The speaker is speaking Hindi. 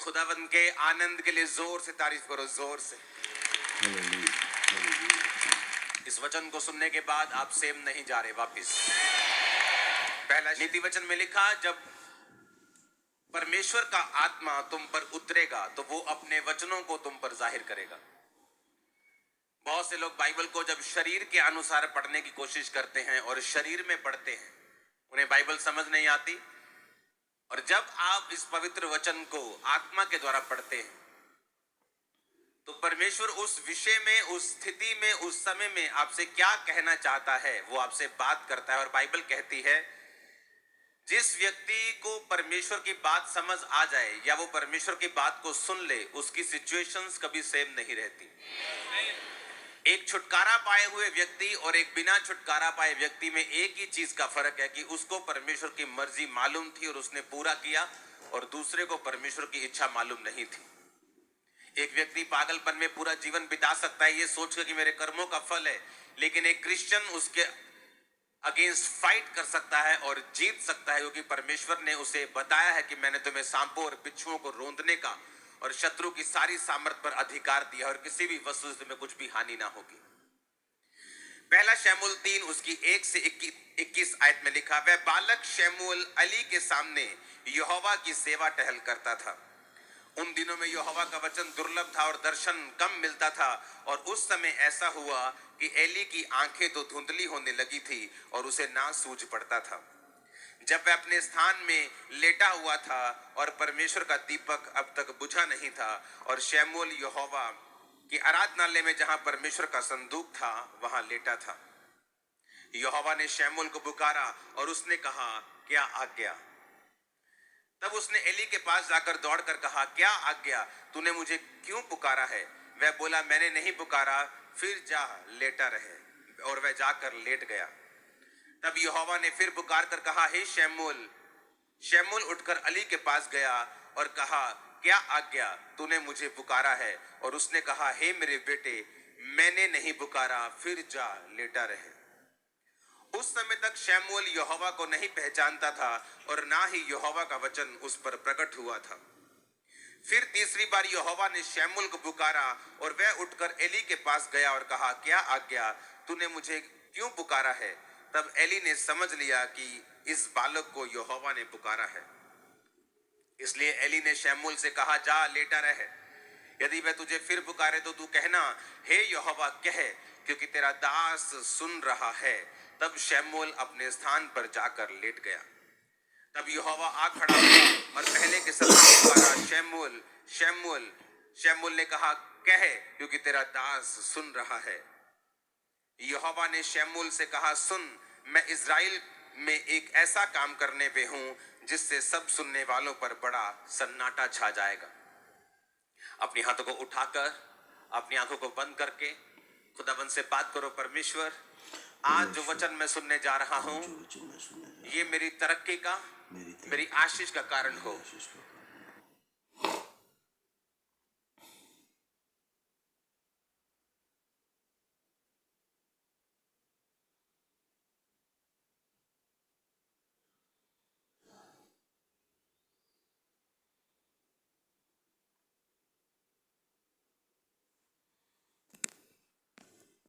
खुदावंद के आनंद के लिए जोर से तारीफ करो, जोर से। इस वचन को सुनने के बाद आप सेम नहीं जा रहे वापिस। पहला नीति वचन में लिखा, जब परमेश्वर का आत्मा तुम पर उतरेगा तो वो अपने वचनों को तुम पर जाहिर करेगा। बहुत से लोग बाइबल को जब शरीर के अनुसार पढ़ने की कोशिश करते हैं और शरीर में पढ़ते हैं, उन्हें बाइबल समझ नहीं आती। और जब आप इस पवित्र वचन को आत्मा के द्वारा पढ़ते हैं तो परमेश्वर उस विषय में, उस स्थिति में, उस समय में आपसे क्या कहना चाहता है वो आपसे बात करता है। और बाइबल कहती है, जिस व्यक्ति को परमेश्वर की बात समझ आ जाए या वो परमेश्वर की बात को सुन ले, उसकी सिचुएशंस कभी सेम नहीं रहती। एक छुटकारा पाए हुए व्यक्ति और एक बिना छुटकारा पाए व्यक्ति में एक ही चीज का फर्क है कि उसको परमेश्वर की मर्जी मालूम थी और उसने पूरा किया, और दूसरे को परमेश्वर की इच्छा मालूम नहीं थी। एक व्यक्ति पागलपन में पूरा जीवन बिता सकता है ये सोचकर कि मेरे कर्मों का फल है, लेकिन एक क्रिश्चियन उसके अगेंस्ट फाइट कर सकता है और जीत सकता है, क्योंकि परमेश्वर ने उसे बताया है कि मैंने तुम्हें सांपों और बिच्छुओं को रौंदने का और शत्रु की सारी सामर्थ पर अधिकार दिया और किसी भी वस्तु से तुम्हें कुछ भी हानि ना होगी। पहला शमूएल 3 उसकी 1 से 21 आयत में लिखा, वह बालक शमूएल अली के सामने यहोवा की सेवा टहल करता था। उन दिनों में यहोवा का वचन दुर्लभ था और दर्शन कम मिलता था। और उस समय ऐसा हुआ कि एली की आंखें तो धुंधली होने लगी थी और उसे ना सूझ पड़ता था। जब वह अपने स्थान में लेटा हुआ था और परमेश्वर का दीपक अब तक बुझा नहीं था, और शमूएल यहोवा कि आराधनालय में जहां परमेश्वर का संदूक था वहां लेटा था। यहोवा ने शमूएल को पुकारा और उसने कहा, क्या आज्ञा? तब उसने एली के पास जाकर दौड़कर कहा, क्या आज्ञा? तूने मुझे क्यों पुकारा है? वह बोला, मैंने नहीं पुकारा, फिर जा लेटा रहे। और वह जाकर लेट गया। तब यहोवा ने फिर पुकार कर कहा, हे शमूएल। शमूएल उठकर अली के पास गया और कहा, क्या आज्ञा? तूने मुझे पुकारा है। और उसने कहा, हे मेरे बेटे, मैंने नहीं पुकारा, फिर जा लेटा रहे। उस समय तक शमूएल यहोवा को नहीं पहचानता था और ना ही यहोवा का वचन उस पर प्रकट हुआ था। फिर तीसरी बार यहोवा ने शमूएल को पुकारा और वह उठकर एली के पास गया और कहा, क्या आज्ञा? तूने मुझे क्यों पुकारा है? तब एली ने समझ लिया कि इस बालक को यहोवा ने पुकारा है। इसलिए एली ने शमूएल से कहा, जा लेटा रहे। यदि वह तुझे फिर पुकारे तो तू कहना, हे यहोवा कह, क्योंकि तेरा दास सुन रहा है। तब शमूएल अपने स्थान पर जाकर लेट गया। तब यहोवा आ खड़ा हुआ और पहले के समान पुकारा, शमूएल, शमूएल। शमूएल ने कहा, कह, क्योंकि तेरा दास सुन रहा है। यहोवा ने शमूएल से कहा, सुन, मैं इस्राएल में एक ऐसा काम करने पे हूं जिससे सब सुनने वालों पर बड़ा सन्नाटा छा जाएगा। अपनी हाथों को उठाकर, अपनी आंखों को बंद करके खुदाबंद से बात करो, परमेश्वर, आज जो वचन मैं सुनने जा रहा हूं ये मेरी तरक्की का, मेरी आशीष का कारण हो।